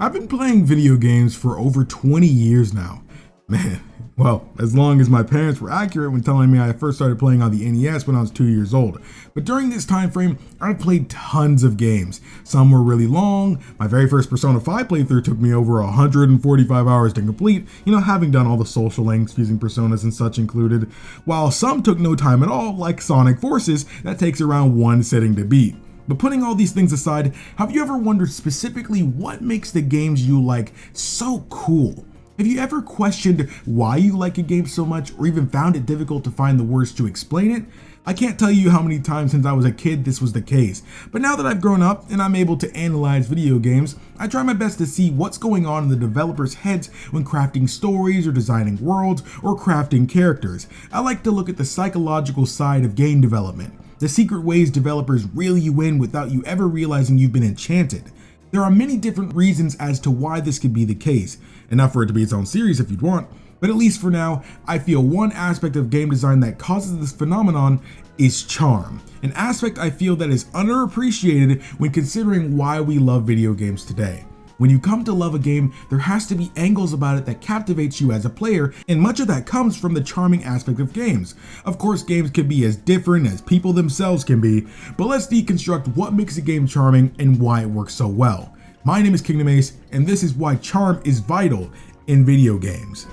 I've been playing video games for over 20 years now. Man, well, as long as my parents were accurate when telling me I first started playing on the NES when I was 2 years old. But during this time frame, I've played tons of games. Some were really long. My very first Persona 5 playthrough took me over 145 hours to complete, having done all the social links, fusing personas and such included, while some took no time at all, like Sonic Forces, that takes around one sitting to beat. But putting all these things aside, have you ever wondered specifically what makes the games you like so cool? Have you ever questioned why you like a game so much, or even found it difficult to find the words to explain it? I can't tell you how many times since I was a kid this was the case, but now that I've grown up and I'm able to analyze video games, I try my best to see what's going on in the developers' heads when crafting stories or designing worlds or crafting characters. I like to look at the psychological side of game development, the secret ways developers reel you in without you ever realizing you've been enchanted. There are many different reasons as to why this could be the case, enough for it to be its own series if you'd want, but at least for now, I feel one aspect of game design that causes this phenomenon is charm, an aspect I feel that is underappreciated when considering why we love video games today. When you come to love a game, there has to be angles about it that captivates you as a player, and much of that comes from the charming aspect of games. Of course, games can be as different as people themselves can be, but let's deconstruct what makes a game charming and why it works so well. My name is KingdomAce, and this is why charm is vital in video games.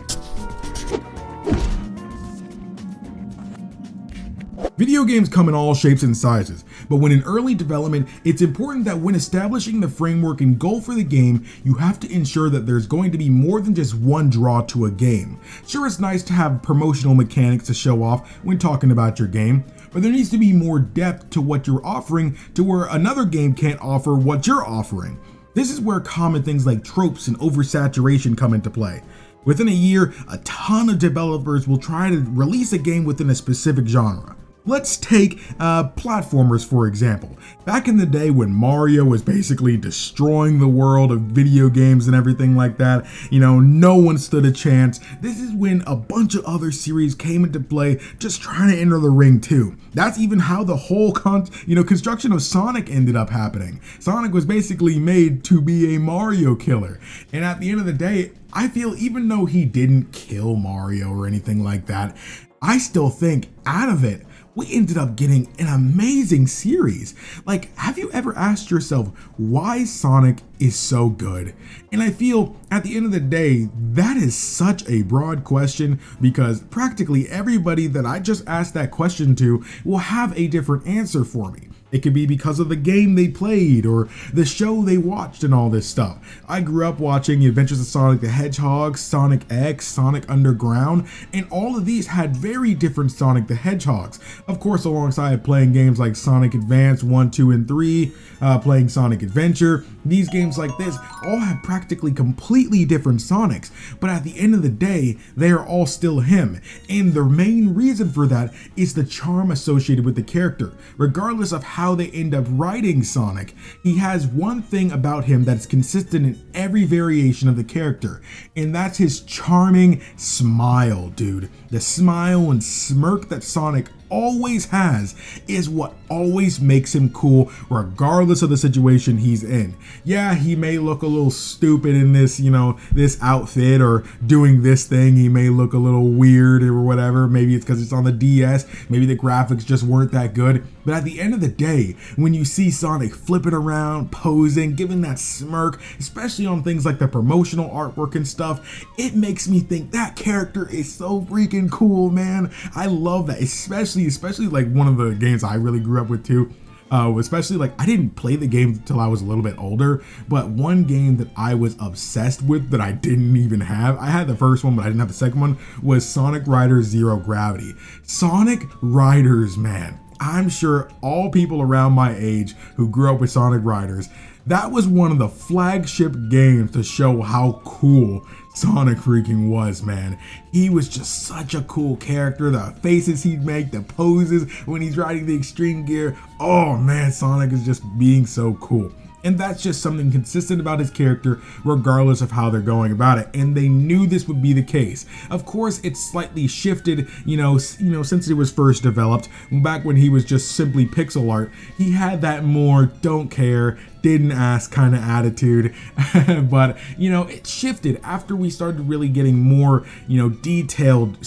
Video games come in all shapes and sizes, but when in early development, it's important that when establishing the framework and goal for the game, you have to ensure that there's going to be more than just one draw to a game. Sure, it's nice to have promotional mechanics to show off when talking about your game, but there needs to be more depth to what you're offering to where another game can't offer what you're offering. This is where common things like tropes and oversaturation come into play. Within a year, a ton of developers will try to release a game within a specific genre. Let's take platformers for example. Back in the day when Mario was basically destroying the world of video games and everything like that, no one stood a chance. This is when a bunch of other series came into play just trying to enter the ring too. That's even how the whole construction of Sonic ended up happening. Sonic was basically made to be a Mario killer. And at the end of the day, I feel even though he didn't kill Mario or anything like that, I still think out of it, we ended up getting an amazing series. Like, have you ever asked yourself why Sonic is so good? And I feel at the end of the day, that is such a broad question because practically everybody that I just asked that question to will have a different answer for me. It could be because of the game they played or the show they watched and all this stuff. I grew up watching The Adventures of Sonic the Hedgehog, Sonic X, Sonic Underground, and all of these had very different Sonic the Hedgehogs. Of course, alongside playing games like Sonic Advance 1, 2, and 3, playing Sonic Adventure, these games like this all have practically completely different Sonics, but at the end of the day, they are all still him. And the main reason for that is the charm associated with the character. Regardless of how they end up writing Sonic, he has one thing about him that's consistent in every variation of the character, and that's his charming smile, dude. The smile and smirk that Sonic always has is what always makes him cool regardless of the situation he's in. Yeah, he may look a little stupid in this, this outfit or doing this thing. He may look a little weird or whatever. Maybe it's because it's on the DS. Maybe the graphics just weren't that good. But at the end of the day, when you see Sonic flipping around, posing, giving that smirk, especially on things like the promotional artwork and stuff, it makes me think that character is so freaking cool, man. I love that, especially like one of the games I really grew up with too. Especially like I didn't play the game until I was a little bit older, but one game that I was obsessed with that I didn't even have, I had the first one but I didn't have the second one, was Sonic Riders Zero Gravity. Sonic Riders, man, I'm sure all people around my age who grew up with Sonic Riders, that was one of the flagship games to show how cool Sonic freaking was, man. He was just such a cool character. The faces he'd make, the poses when he's riding the extreme gear. Oh man, Sonic is just being so cool. And that's just something consistent about his character regardless of how they're going about it, and they knew this would be the case. Of course, it's slightly shifted, since it was first developed. Back when he was just simply pixel art, he had that more don't care, didn't ask kind of attitude. But it shifted after we started really getting more detailed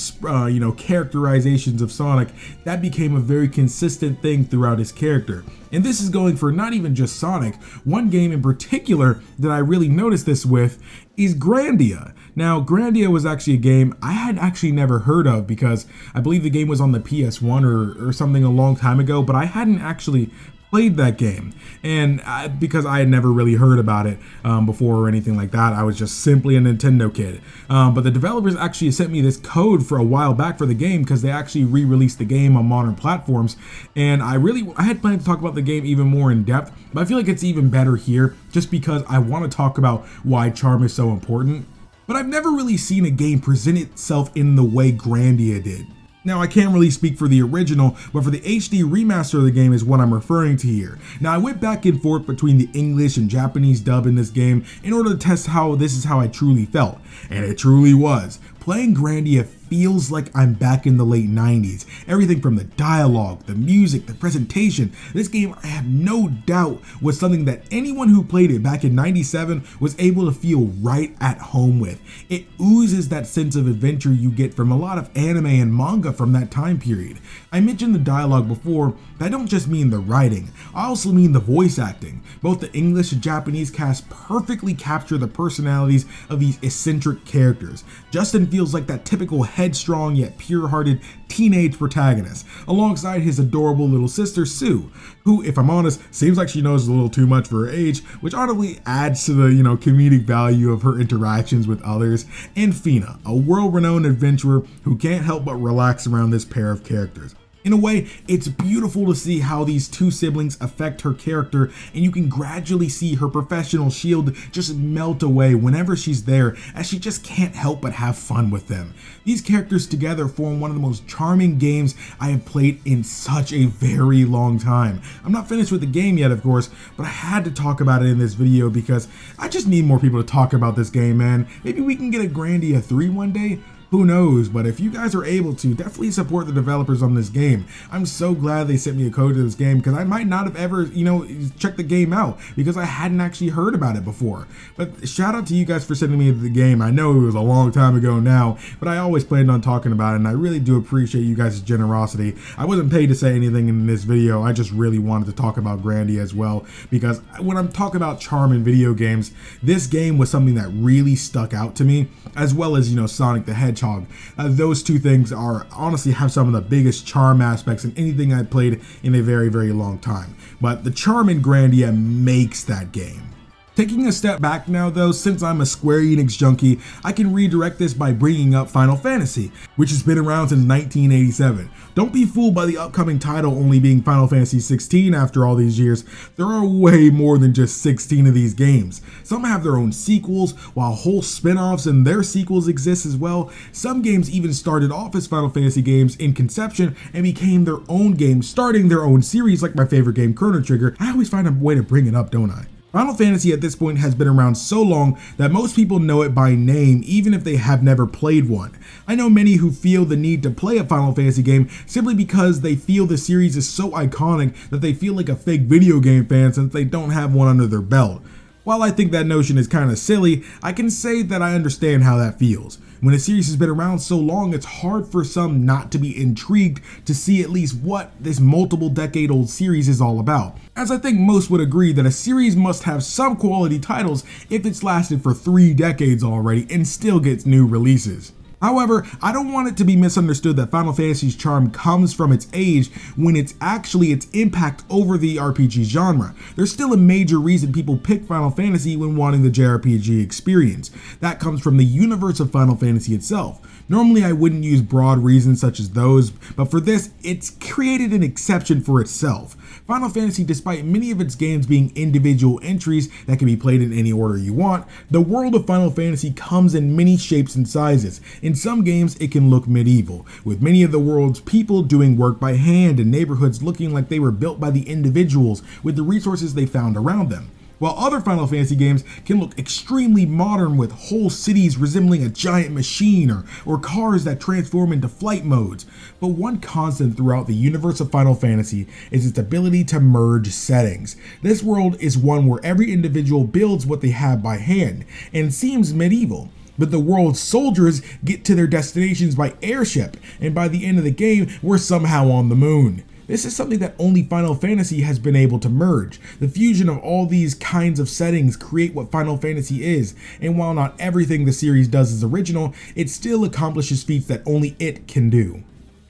characterizations of Sonic. That became a very consistent thing throughout his character. And this is going for not even just Sonic. One game in particular that I really noticed this with is Grandia. Now, Grandia was actually a game I had actually never heard of, because I believe the game was on the PS1 or something a long time ago, but I hadn't actually played that game, and because I had never really heard about it before or anything like that. I was just simply a Nintendo kid. But the developers actually sent me this code for a while back for the game, because they actually re-released the game on modern platforms, and I had planned to talk about the game even more in depth, but I feel like it's even better here just because I want to talk about why charm is so important. But I've never really seen a game present itself in the way Grandia did. Now, I can't really speak for the original, but for the HD remaster of the game is what I'm referring to here. Now, I went back and forth between the English and Japanese dub in this game in order to test how this is how I truly felt, and it truly was. Playing Grandia feels like I'm back in the late 90s. Everything from the dialogue, the music, the presentation. This game, I have no doubt, was something that anyone who played it back in 97 was able to feel right at home with. It oozes that sense of adventure you get from a lot of anime and manga from that time period. I mentioned the dialogue before, but I don't just mean the writing. I also mean the voice acting. Both the English and Japanese cast perfectly capture the personalities of these eccentric characters. Justin feels like that typical headstrong yet pure-hearted teenage protagonist, alongside his adorable little sister Sue, who, if I'm honest, seems like she knows a little too much for her age, which audibly adds to the comedic value of her interactions with others, and Fina, a world-renowned adventurer who can't help but relax around this pair of characters. In a way, it's beautiful to see how these two siblings affect her character, and you can gradually see her professional shield just melt away whenever she's there, as she just can't help but have fun with them. These characters together form one of the most charming games I have played in such a very long time. I'm not finished with the game yet, of course, but I had to talk about it in this video because I just need more people to talk about this game, man. Maybe we can get a Grandia 3 one day? Who knows, but if you guys are able to, definitely support the developers on this game. I'm so glad they sent me a code to this game, because I might not have ever, checked the game out because I hadn't actually heard about it before. But shout out to you guys for sending me the game. I know it was a long time ago now, but I always planned on talking about it, and I really do appreciate you guys' generosity. I wasn't paid to say anything in this video. I just really wanted to talk about Grandia as well, because when I'm talking about charm in video games, this game was something that really stuck out to me, as well as, Sonic the Hedgehog. Those two things are honestly have some of the biggest charm aspects in anything I've played in a very, very long time. But the charm in Grandia makes that game. Taking a step back now though, since I'm a Square Enix junkie, I can redirect this by bringing up Final Fantasy, which has been around since 1987. Don't be fooled by the upcoming title only being Final Fantasy 16 after all these years. There are way more than just 16 of these games. Some have their own sequels, while whole spin-offs and their sequels exist as well. Some games even started off as Final Fantasy games in conception and became their own games, starting their own series, like my favorite game, Chrono Trigger. I always find a way to bring it up, don't I? Final Fantasy at this point has been around so long that most people know it by name, even if they have never played one. I know many who feel the need to play a Final Fantasy game simply because they feel the series is so iconic that they feel like a fake video game fan since they don't have one under their belt. While I think that notion is kind of silly, I can say that I understand how that feels. When a series has been around so long, it's hard for some not to be intrigued to see at least what this multiple decade old series is all about. As I think most would agree that a series must have some quality titles if it's lasted for 3 decades already and still gets new releases. However, I don't want it to be misunderstood that Final Fantasy's charm comes from its age when it's actually its impact over the RPG genre. There's still a major reason people pick Final Fantasy when wanting the JRPG experience. That comes from the universe of Final Fantasy itself. Normally I wouldn't use broad reasons such as those, but for this, it's created an exception for itself. Final Fantasy, despite many of its games being individual entries that can be played in any order you want, the world of Final Fantasy comes in many shapes and sizes. In some games, it can look medieval, with many of the world's people doing work by hand and neighborhoods looking like they were built by the individuals with the resources they found around them. while other Final Fantasy games can look extremely modern with whole cities resembling a giant machine or cars that transform into flight modes. But one constant throughout the universe of Final Fantasy is its ability to merge settings. This world is one where every individual builds what they have by hand, and seems medieval. But the world's soldiers get to their destinations by airship, and by the end of the game, we're somehow on the moon. This is something that only Final Fantasy has been able to merge. The fusion of all these kinds of settings create what Final Fantasy is, and while not everything the series does is original, it still accomplishes feats that only it can do.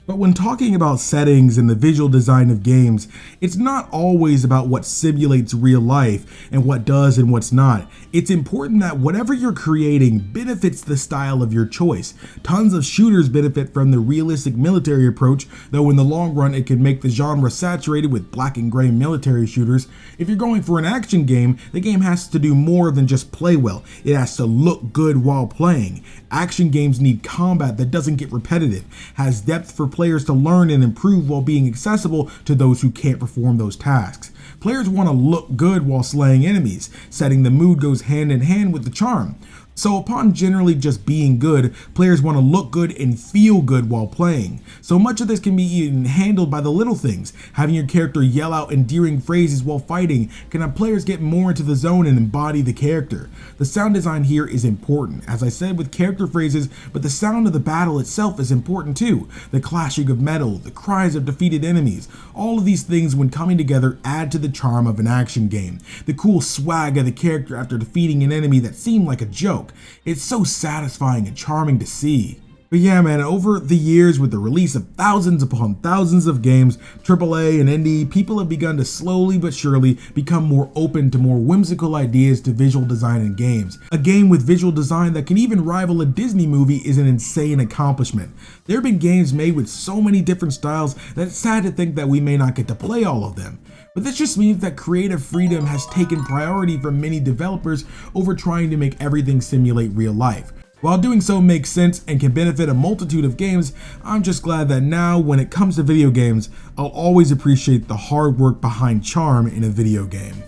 But when talking about settings and the visual design of games, it's not always about what simulates real life and what does and what's not. It's important that whatever you're creating benefits the style of your choice. Tons of shooters benefit from the realistic military approach, though in the long run it can make the genre saturated with black and gray military shooters. If you're going for an action game, the game has to do more than just play well. It has to look good while playing. Action games need combat that doesn't get repetitive, has depth for players to learn and improve while being accessible to those who can't perform those tasks. Players want to look good while slaying enemies. Setting the mood goes hand in hand with the charm. So upon generally just being good, players want to look good and feel good while playing. So much of this can be even handled by the little things. Having your character yell out endearing phrases while fighting can have players get more into the zone and embody the character. The sound design here is important, as I said with character phrases, but the sound of the battle itself is important too. The clashing of metal, the cries of defeated enemies, all of these things when coming together add to the charm of an action game. The cool swag of the character after defeating an enemy that seemed like a joke. It's so satisfying and charming to see. But yeah man, over the years with the release of thousands upon thousands of games, AAA and indie, people have begun to slowly but surely become more open to more whimsical ideas to visual design in games. A game with visual design that can even rival a Disney movie is an insane accomplishment. There have been games made with so many different styles that it's sad to think that we may not get to play all of them. But this just means that creative freedom has taken priority from many developers over trying to make everything simulate real life. While doing so makes sense and can benefit a multitude of games, I'm just glad that now when it comes to video games, I'll always appreciate the hard work behind charm in a video game.